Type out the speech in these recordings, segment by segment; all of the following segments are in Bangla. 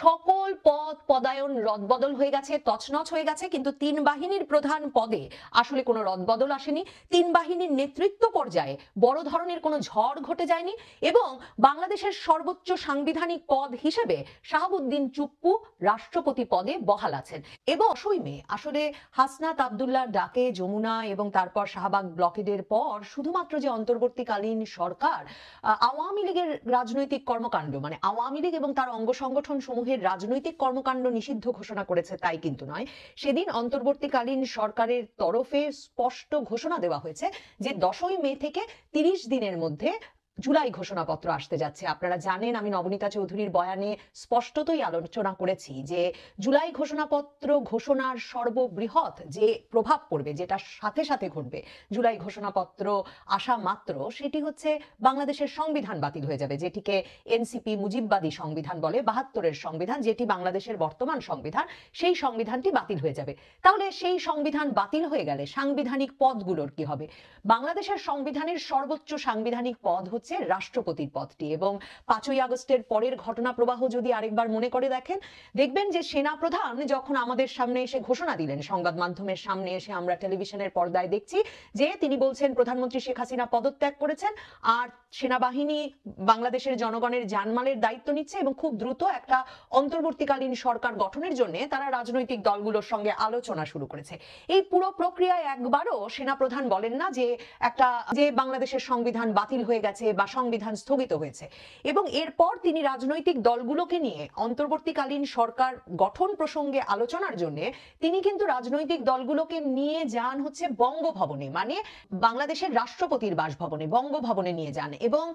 সকল পদ পদায়ন রদবদল হয়ে গেছে, তছনছ হয়ে গেছে, কিন্তু তিন বাহিনীর প্রধান পদে আসলে কোনো রদবদল আসেনি। তিন বাহিনীর নেতৃত্ব পর্যায়ে বড় ধরনের কোনো ঝড় ঘটে যায়নি এবং বাংলাদেশের সর্বোচ্চ সাংবিধানিক পদ হিসেবে শাহাবুদ্দিন চুপ্পু রাষ্ট্রপতি পদে বহাল আছেন। এবং 10ই মে আসলে হাসনাত আব্দুল্লাহ ডাকে যমুনা এবং তারপর শাহবাগ ব্লকেডের পর শুধুমাত্র যে অন্তর্বর্তীকালীন সরকার আওয়ামী লীগের রাজনৈতিক কর্মকাণ্ড, মানে আওয়ামী লীগ এবং তার অঙ্গ সংগঠন সমূহের রাজনৈতিক কর্মকাণ্ড নিষিদ্ধ ঘোষণা করেছে তাই কিন্তু নয়। সেদিন অন্তর্বর্তীকালীন সরকারের তরফে স্পষ্ট ঘোষণা দেওয়া হয়েছে যে 10ই মে থেকে 30 দিনের মধ্যে জুলাই ঘোষণাপত্র আসতে যাচ্ছে। আপনারা জানেন, আমি নবনীতা চৌধুরীর বয়ানে স্পষ্টতই আলোচনা করেছি যে জুলাই ঘোষণাপত্র ঘোষণার সর্ববৃহৎ যে প্রভাব পড়বে, যেটা সাথে সাথে ঘটবে জুলাই ঘোষণাপত্র আসা মাত্র, সেটি হচ্ছে বাংলাদেশের সংবিধান বাতিল হয়ে যাবে, যেটিকে এনসিপি মুজিববাদী সংবিধান বলে, 72-এর সংবিধান, যেটি বাংলাদেশের বর্তমান সংবিধান, সেই সংবিধানটি বাতিল হয়ে যাবে। তাহলে সেই সংবিধান বাতিল হয়ে গেলে সাংবিধানিক পদগুলোর কি হবে? বাংলাদেশের সংবিধানের সর্বোচ্চ সাংবিধানিক পদ হচ্ছে রাষ্ট্রপতির পদটি। এবং 5ই আগস্টের পরের ঘটনা প্রবাহ যদি আরেকবার মনে করে দেখবেন যে সেনাপ্রধান যখন আমাদের সামনে এসে ঘোষণা দিলেন, সংবাদ মাধ্যমের সামনে এসে আমরা টেলিভিশনের পর্দায় দেখছি যে তিনি বলছেন প্রধানমন্ত্রী শেখ হাসিনা পদত্যাগ করেছেন আর সেনাবাহিনী বাংলাদেশের জনগণের জানমালের দায়িত্ব নিচ্ছে এবং খুব দ্রুত একটা অন্তর্বর্তীকালীন সরকার গঠনের জন্য তারা রাজনৈতিক দলগুলোর সঙ্গে আলোচনা শুরু করেছে। এই পুরো প্রক্রিয়ায় একবারও সেনাপ্রধান বলেন না যে বাংলাদেশের সংবিধান বাতিল হয়ে গেছে বা সংবিধান স্থগিত হয়েছে। এবং এরপর তিনি রাজনৈতিক দলগুলোকে নিয়ে অন্তর্বর্তীকালীন সরকার গঠন প্রসঙ্গে আলোচনার জন্য তিনি কিন্তু রাজনৈতিক দলগুলোকে নিয়ে যান হচ্ছে বঙ্গভবনে, মানে বাংলাদেশের রাষ্ট্রপতির বাসভবনে, বঙ্গভবনে নিয়ে যান। এবং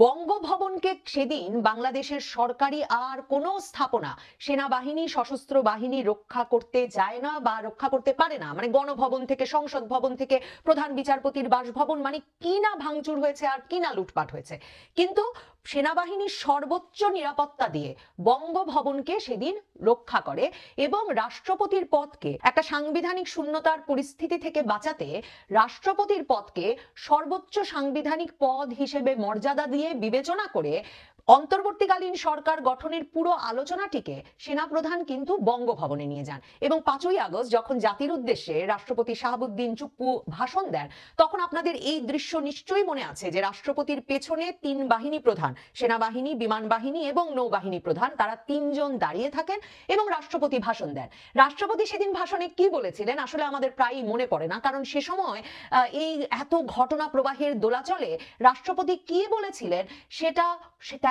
বঙ্গভবনকে সেদিন বাংলাদেশের সরকারি আর কোনো স্থাপনা, সেনাবাহিনী, সশস্ত্র বাহিনী রক্ষা করতে যায় না বা রক্ষা করতে পারে না। মানে গণভবন থেকে, সংসদ ভবন থেকে প্রধান বিচারপতির বাসভবন, মানে কি না ভাঙচুর হয়েছে আর কি না লুটপাট হয়েছে। কিন্তু সেনাবাহিনীর সর্বোচ্চ নিরাপত্তা দিয়ে বঙ্গভবনকে সেদিন রক্ষা করে এবং রাষ্ট্রপতির পদকে, একটা সাংবিধানিক শূন্যতার পরিস্থিতি থেকে বাঁচাতে রাষ্ট্রপতির পদকে সর্বোচ্চ সাংবিধানিক পদ হিসেবে মর্যাদা দিয়ে বিবেচনা করে অন্তর্বর্তীকালীন সরকার গঠনের পুরো আলোচনাটিকে সেনাপ্রধান কিন্তু বঙ্গভবনে নিয়ে যান। এবং 5ই আগস্ট যখন জাতির উদ্দেশ্যে রাষ্ট্রপতি শাহাবুদ্দিন চুপ্পু ভাষণ দেন, তখন আপনাদের এই দৃশ্য নিশ্চয়ই মনে আছে যে রাষ্ট্রপতির পেছনে 3 বাহিনী প্রধান, সেনাবাহিনী, বিমান বাহিনী এবং নৌবাহিনী প্রধান, তারা 3 জন দাঁড়িয়ে থাকেন এবং রাষ্ট্রপতি ভাষণ দেন। রাষ্ট্রপতি সেদিন ভাষণে কি বলেছিলেন আসলে আমাদের প্রায়ই মনে পড়ে না, কারণ সে সময় এই এত ঘটনা প্রবাহের দোলাচলে রাষ্ট্রপতি কি বলেছিলেন সেটা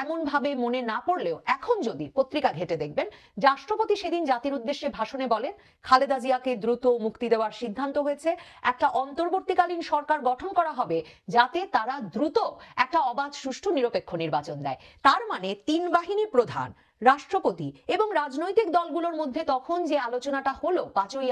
তেমন ভাবে মনে না পড়লেও এখন যদি পত্রিকা ঘেটে দেখবেন, রাষ্ট্রপতি সেদিন জাতির উদ্দেশ্যে ভাষণে বলেন খালেদা জিয়াকে দ্রুত মুক্তি দেওয়ার সিদ্ধান্ত হয়েছে, একটা অন্তর্বর্তীকালীন সরকার গঠন করা হবে যাতে তারা দ্রুত একটা অবাধ, সুষ্ঠু, নিরপেক্ষ নির্বাচন দেয়। তার মানে 3 বাহিনী প্রধান, রাষ্ট্রপতি এবং রাজনৈতিক দলগুলোর মধ্যে তখন যে আলোচনাটা হলো 5ই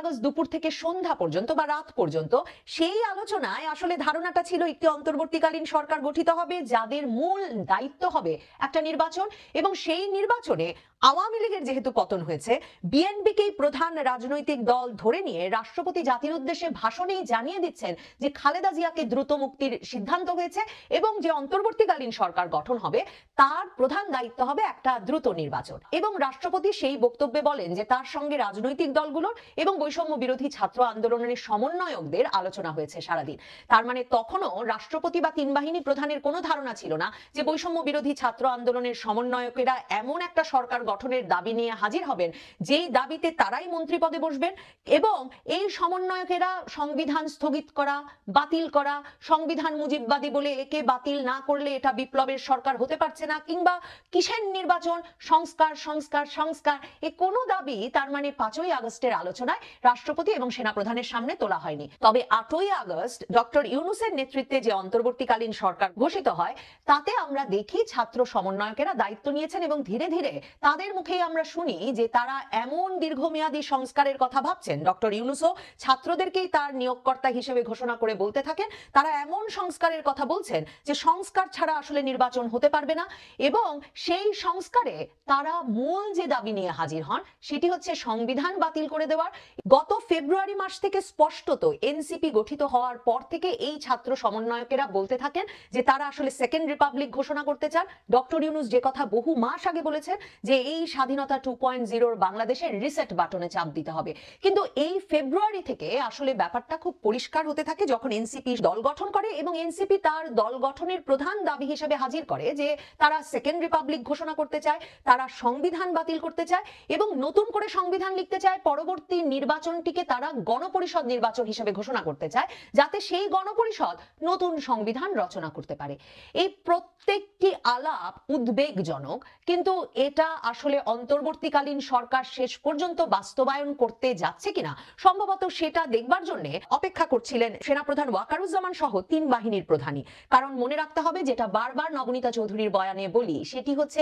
আগস্ট দুপুর থেকে সন্ধ্যা পর্যন্ত বা রাত পর্যন্ত, সেই আলোচনায় আসলে ধারণাটা ছিল একটি অন্তর্বর্তীকালীন সরকার গঠিত হবে যাদের মূল দায়িত্ব হবে একটা নির্বাচন। এবং সেই নির্বাচনে আওয়ামী লীগের যেহেতু পতন হয়েছে, বিএনপিকেই প্রধান রাজনৈতিক দল ধরে নিয়ে রাষ্ট্রপতি জাতির উদ্দেশ্যে ভাষণেই জানিয়ে দিচ্ছেন যে খালেদা জিয়াকে দ্রুত মুক্তির সিদ্ধান্ত হয়েছে এবং যে অন্তর্বর্তীকালীন সরকার গঠন হবে তার প্রধান দায়িত্ব হবে একটা দ্রুত নির্বাচন। এবং রাষ্ট্রপতি সেই বক্তব্যে বলেন যে তার সঙ্গে রাজনৈতিক দলগুলোর এবং বৈষম্য বিরোধী ছাত্র আন্দোলনের সমন্বয়কদের আলোচনা হয়েছে সারাদিন। তার মানে তখনও রাষ্ট্রপতি বা 3 বাহিনী প্রধানের কোনো ধারণা ছিল না যে বৈষম্য বিরোধী ছাত্র আন্দোলনের সমন্বয়কেরা এমন একটা সরকার গঠনের দাবি নিয়ে হাজির হবেন যেই দাবিতে তারাই মন্ত্রী পদে বসবেন এবং এই সমন্বয়কেরা সংবিধান স্থগিত করা, বাতিল করা, সংবিধান মুজিববাদী বলে একে বাতিল না করলে এটা বিপ্লবের সরকার হতে পারছে না, কিংবা কিসের নির্বাচন, সংস্কার সংস্কার সংস্কার, এ কোনো দাবি তার মানে 5ই আগস্টের আলোচনায় রাষ্ট্রপতি এবং সেনাপ্রধানের সামনে তোলা হয়নি। তবে 8ই আগস্ট ডক্টর ইউনূসের নেতৃত্বে যে অন্তর্বর্তীকালীন সরকার ঘোষিত হয় তাতে আমরা দেখি ছাত্র সমন্বয়কেরা দায়িত্ব নিয়েছেন এবং ধীরে ধীরে তাদের মুখেই আমরা শুনি যে তারা এমন দীর্ঘমেয়াদী সংস্কারের কথা ভাবছেন। ডক্টর ইউনূসও ছাত্রদেরকেই তার নিয়োগকর্তা হিসেবে ঘোষণা করে বলতে থাকেন তারা এমন সংস্কারের কথা বলছেন যে সংস্কার ছাড়া আসলে নির্বাচন হতে পারবে না। এবং সেই সংস্কারে তারা মূল যে দাবি নিয়ে হাজির হন সেটি হচ্ছে সংবিধান বাতিল করে দেওয়ার। গত ফেব্রুয়ারি মাস থেকে স্পষ্টত এনসিপি গঠিত হওয়ার পর থেকে এই ছাত্র সমন্বয়কেরা বলতে থাকেন যে তারা আসলে সেকেন্ড রিপাবলিক ঘোষণা করতে চান। ডক্টর ইউনূস যে কথা বহু মাস আগে বলেছেন যে এই স্বাধীনতা 2.0 বাংলাদেশের রিসেট বাটনে চাপ দিতে হবে। কিন্তু এই ফেব্রুয়ারি থেকে আসলে ব্যাপারটা খুব পরিষ্কার হতে থাকে যখন এনসিপি দল গঠন করে এবং এনসিপি তার দল গঠনের প্রধান দাবি হিসেবে হাজির করে যে তারা সেকেন্ড রিপাবলিক ঘোষণা করতে চায়, তারা সংবিধান বাতিল করতে চায় এবং নতুন করে সংবিধান লিখতে চায়। পরবর্তী নির্বাচনটিকে তারা গণপরিষদ নির্বাচন হিসেবে ঘোষণা করতে চায় যাতে সেই গণপরিষদ নতুন সংবিধান রচনা করতে পারে। এই প্রত্যেকটি আলাপ উদ্বেগজনক, কিন্তু এটা আসলে অন্তর্বর্তীকালীন সরকার শেষ পর্যন্ত বাস্তবায়ন করতে যাচ্ছে কিনা সম্ভবত সেটা দেখবার জন্য অপেক্ষা করছিলেন সেনাপ্রধান ওয়াকারুজ্জামান সহ তিন বাহিনীর প্রধানই। কারণ মনে রাখতে হবে, যেটা বারবার নবনীতা চৌধুরীর বয়ানে বলি, সেটি হচ্ছে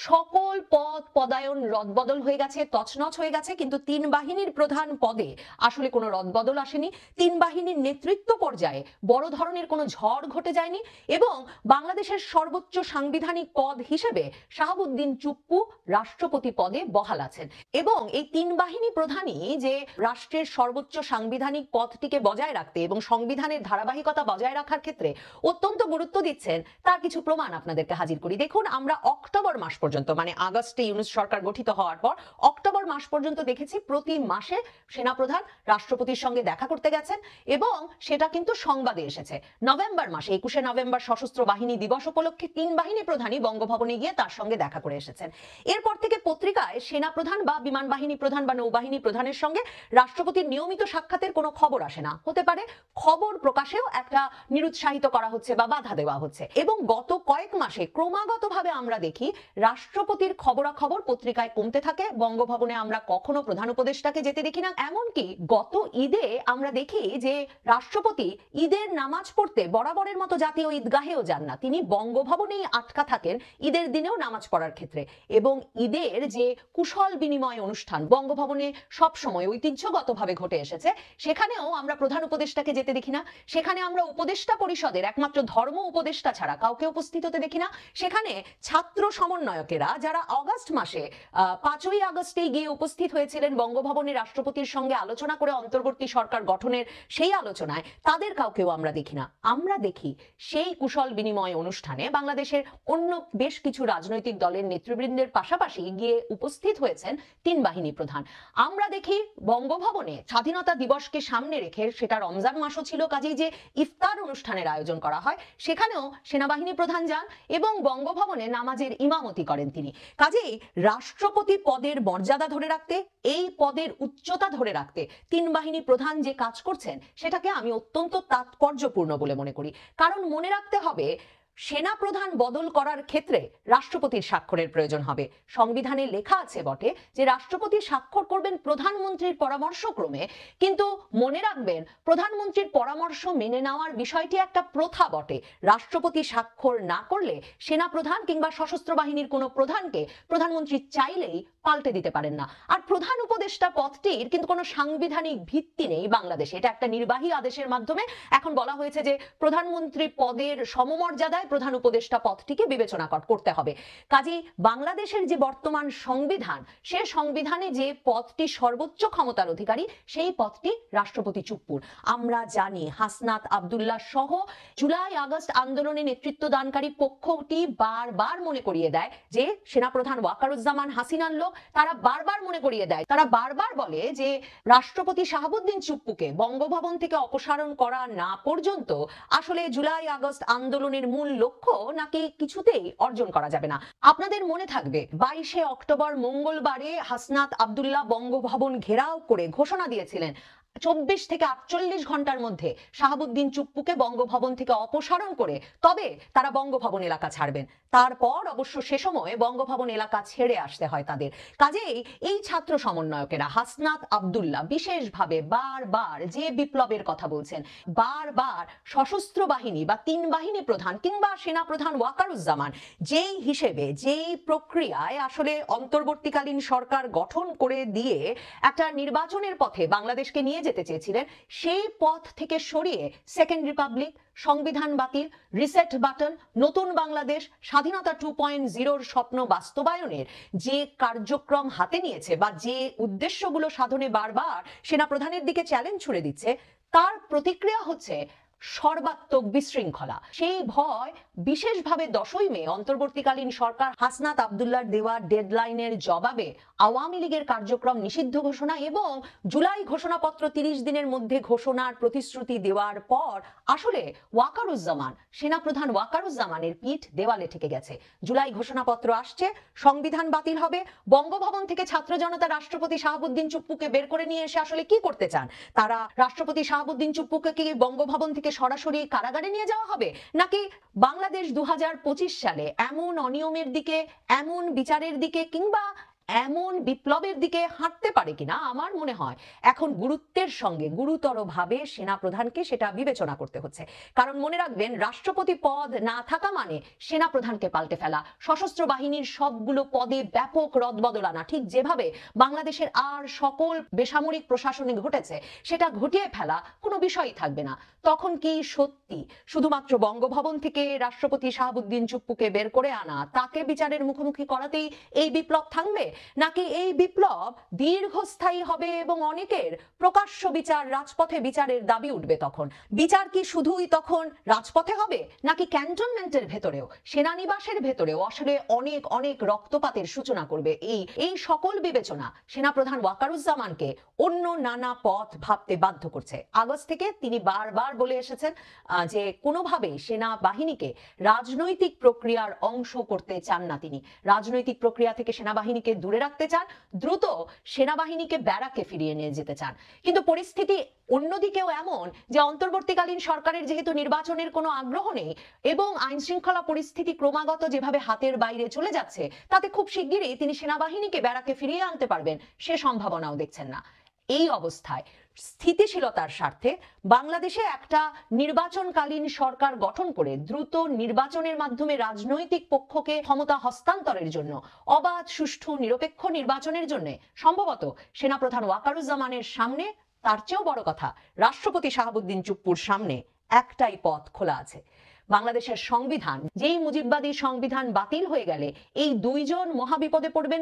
সকল পদ পদায়ন রদবদল হয়ে গেছে, তছনছ হয়ে গেছে, কিন্তু তিন বাহিনীর প্রধান পদে আসলে কোনো রদবদল আসেনি। তিন বাহিনীর নেতৃত্ব পর্যায়ে বড় ধরনের কোনো ঝড় ঘটে যায়নি এবং বাংলাদেশের সর্বোচ্চ সাংবিধানিক পদ হিসেবে শাহাবুদ্দিন চুপ্পু রাষ্ট্রপতি পদে বহাল আছেন। এবং এই তিন বাহিনী প্রধানই যে রাষ্ট্রের সর্বোচ্চ সাংবিধানিক পদটিকে বজায় রাখতে এবং সংবিধানের ধারাবাহিকতা বজায় রাখার ক্ষেত্রে অত্যন্ত গুরুত্ব দিচ্ছেন, তার কিছু প্রমাণ আপনাদেরকে হাজির করি। দেখুন, আমরা অক্টোবর মাস পর্যন্ত, মানে আগস্টে ইউনূস সরকার গঠিত হওয়ার পর অক্টোবর মাস পর্যন্ত দেখেছি প্রতি মাসে সেনাপ্রধান রাষ্ট্রপতির সঙ্গে দেখা করতে গেছেন এবং সেটা কিন্তু সংবাদে এসেছে। নভেম্বর মাসে 21শে নভেম্বর সশস্ত্র বাহিনী দিবস উপলক্ষে তিন বাহিনী প্রধানই বঙ্গভবনে গিয়ে তার সঙ্গে দেখা করে এসেছেন। এরপর থেকে পত্রিকায় সেনাপ্রধান বা বিমান বাহিনী প্রধান বা নৌবাহিনী প্রধানের সঙ্গে রাষ্ট্রপতির নিয়মিত সাক্ষাতের কোনো খবর আসে না। হতে পারে খবর প্রকাশেও একটা নিরুৎসাহিত করা হচ্ছে বা বাধা দেওয়া হচ্ছে। এবং গত কয়েক মাসে ক্রমাগতভাবে আমরা দেখি রাষ্ট্রপতির খবরাখবর পত্রিকায় কমতে থাকে। বঙ্গভবনে আমরা কখনো প্রধান উপদেষ্টাকে যেতে দেখি না। এমনকি গত ঈদে আমরা দেখি যে রাষ্ট্রপতি ঈদের নামাজ পড়তে বরাবরের মতো জাতীয় ঈদগাহেও যান না, তিনি বঙ্গভবনেই আটকা থাকেন ঈদের দিনেও নামাজ পড়ার ক্ষেত্রে। এবং ঈদের যে কুশল বিনিময় অনুষ্ঠান বঙ্গভবনে সবসময় ঐতিহ্যগতভাবে ঘটে এসেছে, সেখানেও আমরা প্রধান উপদেষ্টাকে যেতে দেখি না। সেখানে আমরা উপদেষ্টা পরিষদের একমাত্র ধর্ম উপদেষ্টা ছাড়া কাউকে উপস্থিত হতে দেখি না। সেখানে ছাত্র সমন্বয়কেরা যারা আগস্ট মাসে 5ই আগস্টেই গিয়ে উপস্থিত হয়েছিলেন বঙ্গভবনে রাষ্ট্রপতির সঙ্গে আলোচনা করে অন্তর্বর্তী সরকার গঠনের সেই আলোচনায়, তাদের কাউকেও আমরা দেখি না। আমরা দেখি সেই কুশল বিনিময় অনুষ্ঠানে বাংলাদেশের অন্য বেশ কিছু রাজনৈতিক দলের নেতৃবৃন্দের পাশাপাশি গিয়ে উপস্থিত হয়েছেন তিন বাহিনী প্রধান। আমরা দেখি বঙ্গভবনে স্বাধীনতা দিবসকে সামনে রেখে, সেটা রমজান মাসও ছিল, কাজেই যে ইফতার অনুষ্ঠানের আয়োজন করা হয় সেখানেও সেনাবাহিনী প্রধান যান এবং বঙ্গভবনে নামাজের ইমামতি করেন তিনি। কাজেই রাষ্ট্রপতি পদের মর্যাদা ধরে রাখতে, এই পদের উচ্চতা ধরে রাখতে তিন বাহিনী প্রধান যে কাজ করছেন সেটাকে আমি অত্যন্ত তাৎপর্যপূর্ণ বলে মনে করি। কারণ মনে রাখতে হবে, সেনা প্রধান বদল করার ক্ষেত্রে রাষ্ট্রপতির স্বাক্ষরের প্রয়োজন হবে। সংবিধানে লেখা আছে বটে যে রাষ্ট্রপতি স্বাক্ষর করবেন প্রধানমন্ত্রীর পরামর্শক্রমে, কিন্তু মনে রাখবেন প্রধানমন্ত্রীর পরামর্শ মেনে নেওয়ার বিষয়টি একটা প্রথা বটে। রাষ্ট্রপতি স্বাক্ষর না করলে সেনা প্রধান কিংবা সশস্ত্র বাহিনীর কোনো প্রধানকে প্রধানমন্ত্রী চাইলেই পাল্টে দিতে পারেন না। আর প্রধান উপদেষ্টা পদটির কিন্তু কোনো সাংবিধানিক ভিত্তি নেই বাংলাদেশে। এটা একটা নির্বাহী আদেশের মাধ্যমে এখন বলা হয়েছে যে প্রধানমন্ত্রী পদের সমমর্যাদায় প্রধান উপদেষ্টা পদটিকে বিবেচনা করতে হবে। কাজেই বাংলাদেশের যে বর্তমান সংবিধান, সে সংবিধানে যে পদটি সর্বোচ্চ ক্ষমতার অধিকারী, সেই পদটি রাষ্ট্রপতি চুপ্পুর। আমরা জানি হাসনাত আব্দুল্লাহ সহ জুলাই আগস্ট আন্দোলনে নেতৃত্ব দানকারী পক্ষটি বারবার মনে করিয়ে দেয় যে সেনাপ্রধান ওয়াকারুজ্জামান হাসিনার লোক। তারা বারবার মনে করিয়ে দেয়, তারা বারবার বলে যে রাষ্ট্রপতি শাহাবুদ্দিন চুপ্পুকে বঙ্গভবন থেকে অপসারণ করা না পর্যন্ত আসলে জুলাই আগস্ট আন্দোলনের মূল লক্ষ্য নাকি কিছুতেই অর্জন করা যাবে না। আপনাদের মনে থাকবে 22শে অক্টোবর মঙ্গলবারে হাসনাত আব্দুল্লাহ বঙ্গভবন ঘেরাও করে ঘোষণা দিয়েছিলেন 24 থেকে 48 ঘন্টার মধ্যে শাহাবুদ্দিন চুপ্পুকে বঙ্গভবন থেকে অপসারণ করে তবে তারা বঙ্গভবন এলাকা ছাড়বেন। তারপর অবশ্য সে সময় বঙ্গভবন এলাকা ছেড়ে আসতে হয় তাদের। কাজেই এই ছাত্র সমন্বয়কেরা হাসনাত আব্দুল্লাহ বিশেষভাবে বারবার যে বিপ্লবের কথা বলছেন, বারবার সশস্ত্র বাহিনী বা তিন বাহিনী প্রধান কিংবা সেনা প্রধান ওয়াকারুজ্জামান যেই হিসেবে, যেই প্রক্রিয়ায় আসলে অন্তর্বর্তীকালীন সরকার গঠন করে দিয়ে একটা নির্বাচনের পথে বাংলাদেশকে নিয়ে যেতে চেয়েছিলেন, সেই পথ থেকে সরিয়ে সেকেন্ড রিপাবলিক, সংবিধান বাতিল, রিসেট বাটন, নতুন বাংলাদেশ, স্বাধীনতা 2.0 স্বপ্ন বাস্তবায়নের যে কার্যক্রম হাতে নিয়েছে বা যে উদ্দেশ্যগুলো সাধনে বারবার সেনা প্রধানের দিকে চ্যালেঞ্জ ছুড়ে দিচ্ছে, তার প্রতিক্রিয়া হচ্ছে সর্বাত্মক বিশৃঙ্খলা। সেই ভয় বিশেষভাবে 10ই মে অন্তর্বর্তীকালীন সরকার হাসনাত আব্দুল্লাহর দেওয়া ডেডলাইনের জবাবে আওয়ামী লীগের কার্যক্রম নিষিদ্ধ ঘোষণা এবং জুলাই ঘোষণাপত্র 30 দিনের মধ্যে ঘোষণার প্রতিশ্রুতি দেওয়ার পর আসলে ওয়াকারুজ্জামান, সেনাপ্রধান ওয়াকারুজ্জামানের পিঠ দেওয়ালে ঠেকে গেছে। জুলাই ঘোষণাপত্র আসছে, সংবিধান বাতিল হবে, বঙ্গভবন থেকে ছাত্র জনতা রাষ্ট্রপতি শাহাবুদ্দিন চুপ্পুকে বের করে নিয়ে এসে আসলে কি করতে চান তারা? রাষ্ট্রপতি শাহাবুদ্দিন চুপ্পুকে কি বঙ্গভবন থেকে সরাসরি কারাগারে নিয়ে যাওয়া হবে, নাকি বাংলাদেশ 2025 সালে এমন অনিয়মের দিকে, এমন বিচারের দিকে কিংবা এমন বিপ্লবের দিকে হাঁটতে পারে কিনা? আমার মনে হয় এখন গুরুত্বের সঙ্গে গুরুতরভাবে সেনাপ্রধানকে সেটা বিবেচনা করতে হচ্ছে। কারণ মনে রাখবেন, রাষ্ট্রপতি পদ না থাকা মানে সেনাপ্রধানকে পাল্টে ফেলা, সশস্ত্র বাহিনীর সবগুলো পদে ব্যাপক রদবদল আনা, ঠিক যেভাবে বাংলাদেশের আর সকল বেসামরিক প্রশাসনে ঘটেছে সেটা ঘটিয়ে ফেলা কোনো বিষয়ই থাকবে না। তখন কি সত্যি শুধুমাত্র বঙ্গভবন থেকে রাষ্ট্রপতি শাহাবুদ্দিন চুপ্পুকে বের করে আনা, তাকে বিচারের মুখোমুখি করাতেই এই বিপ্লব থামবে, নাকি এই বিপ্লব দীর্ঘস্থায়ী হবে এবং অনেকের প্রকাশ্য বিচার, রাজপথে বিচারের দাবি উঠবে? তখন বিচার কি শুধুই তখন রাজপথে হবে, নাকি ক্যান্টনমেন্টের ভেতরেও, সেনানিবাসের ভেতরেও আসলে অনেক অনেক রক্তপাতের সূচনা করবে? এই সকল বিবেচনা সেনাপ্রধান ওয়াকারুজ্জামানকে অন্য নানা পথ ভাবতে বাধ্য করছে। আগস্ট থেকে তিনি বারবার বলে এসেছেন যে কোনোভাবেই সেনাবাহিনীকে রাজনৈতিক প্রক্রিয়ার অংশ করতে চান না তিনি। রাজনৈতিক প্রক্রিয়া থেকে সেনাবাহিনীকে দূরে রাখতে চান, দ্রুত সেনাবাহিনীকে ব্যারাকে ফিরিয়ে নিয়ে যেতে চান। কিন্তু পরিস্থিতি অন্যদিকেও এমন যে অন্তর্বর্তীকালীন সরকারের যেহেতু নির্বাচনের কোনো আগ্রহ নেই এবং আইন শৃঙ্খলা পরিস্থিতি ক্রমাগত যেভাবে হাতের বাইরে চলে যাচ্ছে, তাতে খুব শিগগিরই তিনি সেনাবাহিনীকে ব্যারাকে ফিরিয়ে আনতে পারবেন সে সম্ভাবনাও দেখছেন না। এই অবস্থায় স্থিতিশীলতার স্বার্থে বাংলাদেশে একটা নির্বাচনকালীন সরকার গঠন করে দ্রুত নির্বাচনের মাধ্যমে রাজনৈতিক পক্ষকে ক্ষমতা হস্তান্তরের জন্য, অবাধ, সুষ্ঠু, নিরপেক্ষ নির্বাচনের জন্য সম্ভবত সেনাপ্রধান ওয়াকারুজ্জামানের সামনে, তার চেয়েও বড় কথা রাষ্ট্রপতি শাহাবুদ্দিন চুপ্পুর সামনে একটাই পথ খোলা আছে। বাংলাদেশের সংবিধান, যেই মুজিববাদী সংবিধান বাতিল হয়ে গেলে এই দুইজন মহাবিপদে পড়বেন,